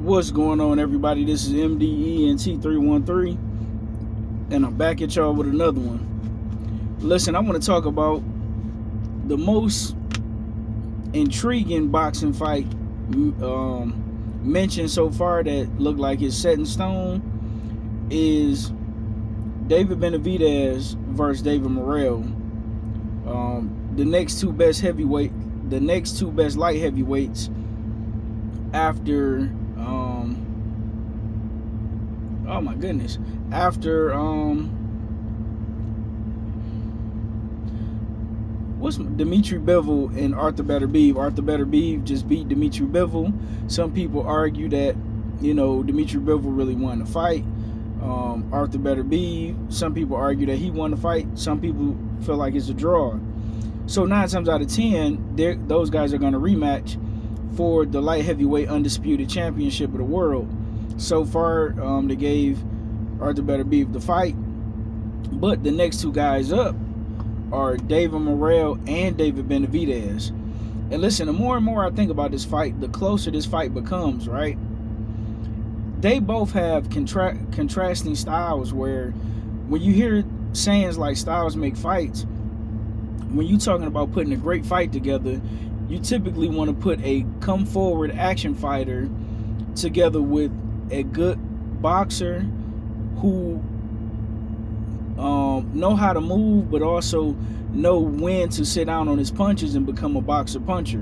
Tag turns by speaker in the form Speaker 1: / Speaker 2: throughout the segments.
Speaker 1: What's going on, everybody? This is MDENT313, and I'm back at y'all with another one. Listen, I want to talk about the most intriguing boxing fight mentioned so far that looked like it's set in stone is David Benavides versus David Morrell. The next two best light heavyweights after oh my goodness, after what's Dimitri Bivol and Arthur Beterbiev. Arthur Beterbiev just beat Dimitri Bivol. Some people argue that, Dimitri Bivol really won the fight. Arthur Beterbiev, some people argue that he won the fight. Some people feel like it's a draw. So 9 times out of 10, those guys are going to rematch for the light heavyweight undisputed championship of the world. So far, they gave Arthur Beterbiev the fight, but the next two guys up are David Morrell and David Benavides. And listen, the more and more I think about this fight, the closer this fight becomes, right? They both have contrasting styles, where when you hear sayings like styles make fights, when you're talking about putting a great fight together, you typically want to put a come forward action fighter together with a good boxer who know how to move, but also know when to sit down on his punches and become a boxer puncher.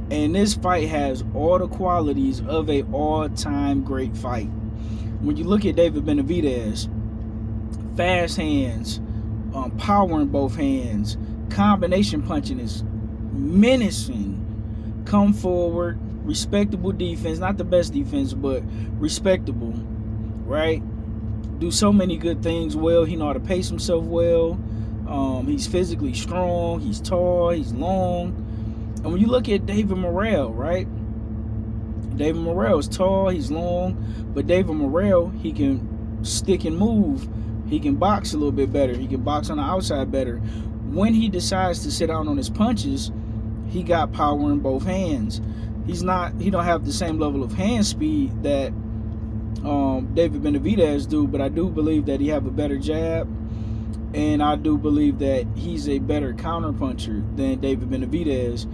Speaker 1: And this fight has all the qualities of a all-time great fight. When you look at David Benavides, fast hands, power in both hands, combination punching is menacing, come forward, respectable defense, not the best defense, but respectable, right? Do so many good things well. He know how to pace himself well. He's physically strong, he's tall, he's long. And when you look at David Morrell, right? David Morrell is tall, he's long, but David Morrell, he can stick and move. He can box a little bit better. He can box on the outside better. When he decides to sit down on his punches, he got power in both hands. He don't have the same level of hand speed that David Benavides do, but I do believe that he have a better jab, and I do believe that he's a better counter puncher than David Benavides.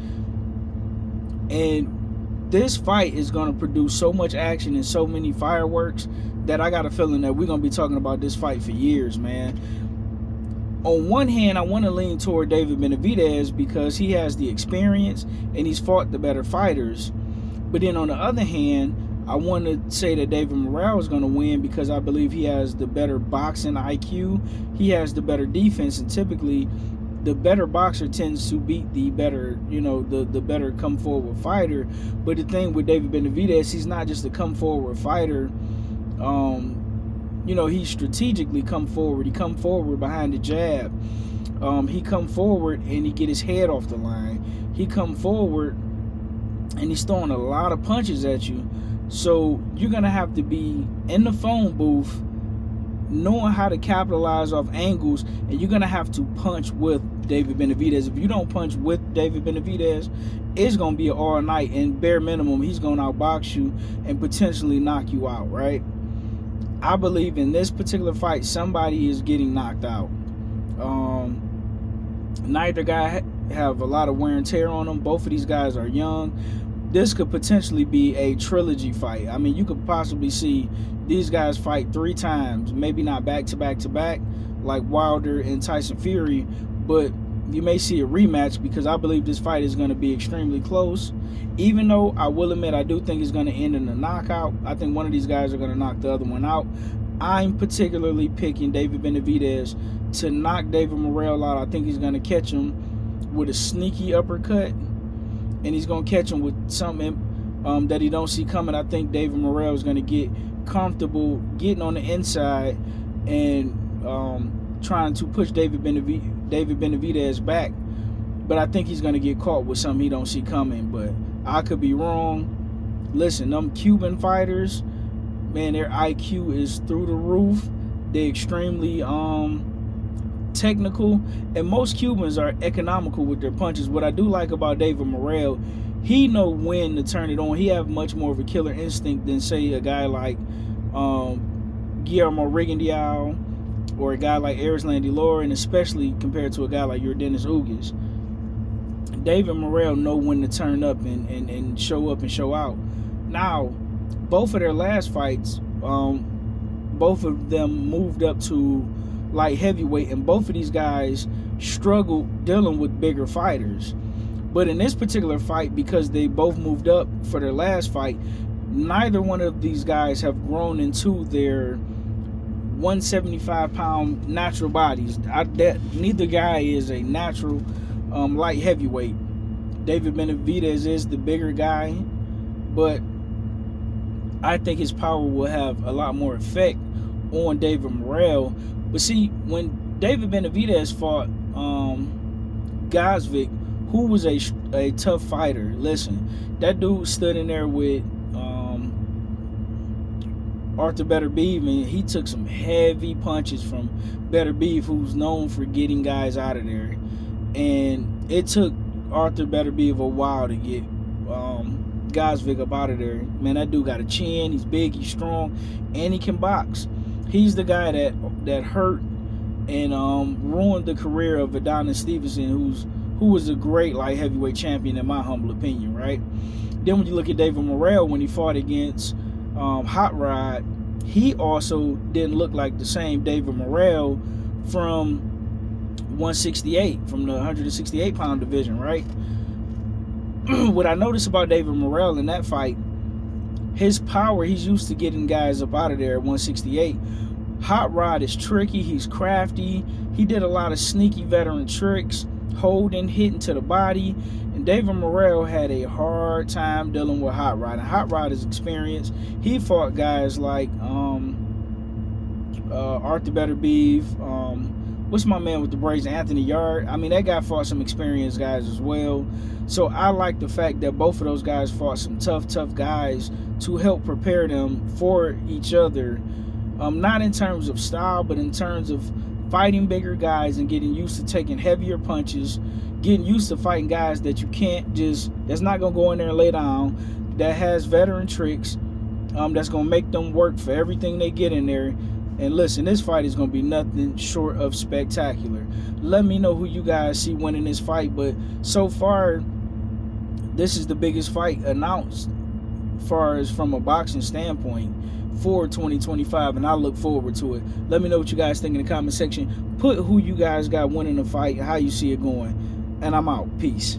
Speaker 1: And this fight is going to produce so much action and so many fireworks that I got a feeling that we're going to be talking about this fight for years, man. On one hand, I want to lean toward David Benavides because he has the experience and he's fought the better fighters. But then on the other hand, I want to say that David Morrell is going to win because I believe he has the better boxing IQ. He has the better defense, and typically the better boxer tends to beat the better, the better come forward fighter. But the thing with David Benavides, he's not just a come forward fighter. He strategically come forward. He come forward behind the jab. He come forward and he get his head off the line. He come forward and he's throwing a lot of punches at you. So you're going to have to be in the phone booth knowing how to capitalize off angles, and you're going to have to punch with David Benavides. If you don't punch with David Benavides, it's going to be an all night, and bare minimum, he's going to outbox you and potentially knock you out, right? I believe in this particular fight, somebody is getting knocked out. Neither guy have a lot of wear and tear on them. Both of these guys are young. This could potentially be a trilogy fight. I mean, you could possibly see these guys fight 3 times, maybe not back to back to back like Wilder and Tyson Fury, but you may see a rematch because I believe this fight is going to be extremely close. Even though I will admit I do think it's going to end in a knockout. I think one of these guys are going to knock the other one out. I'm particularly picking David Benavides to knock David Morrell out. I think he's going to catch him with a sneaky uppercut, and he's going to catch him with something that he don't see coming. I think David Morrell is going to get comfortable getting on the inside and trying to push David Benavides back. But I think he's going to get caught with something he don't see coming. But I could be wrong. Listen, them Cuban fighters, man, their IQ is through the roof. They're extremely technical, and most Cubans are economical with their punches. What I do like about David Morrell, he know when to turn it on. He have much more of a killer instinct than say a guy like Guillermo Rigondeaux or a guy like Erislandy Delore, and especially compared to a guy like your Dennis Ugas. David Morrell know when to turn up and show up and show out. Now, both of their last fights, both of them moved up to light heavyweight, and both of these guys struggled dealing with bigger fighters. But in this particular fight, because they both moved up for their last fight, neither one of these guys have grown into their 175-pound natural bodies. Neither guy is a natural light heavyweight. David Benavides is the bigger guy, but I think his power will have a lot more effect on David Morrell. But see, when David Benavides fought Gosvick, who was a tough fighter, listen, that dude stood in there with Arthur Beterbiev, and he took some heavy punches from Beterbiev, who's known for getting guys out of there. And it took Arthur Beterbiev a while to get Gosvick up out of there. Man, that dude got a chin. He's big, he's strong, and he can box. He's the guy that hurt and ruined the career of Adonis Stevenson, who was a great light heavyweight champion in my humble opinion, right? Then when you look at David Morrell, when he fought against Hot Rod, he also didn't look like the same David Morrell from 168, from the 168-pound division, right? What I noticed about David Morrell in that fight, his power, he's used to getting guys up out of there at 168. Hot Rod is tricky, he's crafty, he did a lot of sneaky veteran tricks, holding, hitting to the body, and David Morrell had a hard time dealing with Hot Rod. And Hot Rod is experienced. He fought guys like Arthur Beterbiev, what's my man with the braids, Anthony Yard. I mean, that guy fought some experienced guys as well. So I like the fact that both of those guys fought some tough guys to help prepare them for each other. Not in terms of style, but in terms of fighting bigger guys and getting used to taking heavier punches, getting used to fighting guys that you can't that's not going to go in there and lay down, that has veteran tricks, that's going to make them work for everything they get in there. And listen, this fight is going to be nothing short of spectacular. Let me know who you guys see winning this fight, but so far, this is the biggest fight announced as far as from a boxing standpoint for 2025, and I look forward to it. Let me know what you guys think in the comment section. Put who you guys got winning the fight, how you see it going, and I'm out. Peace.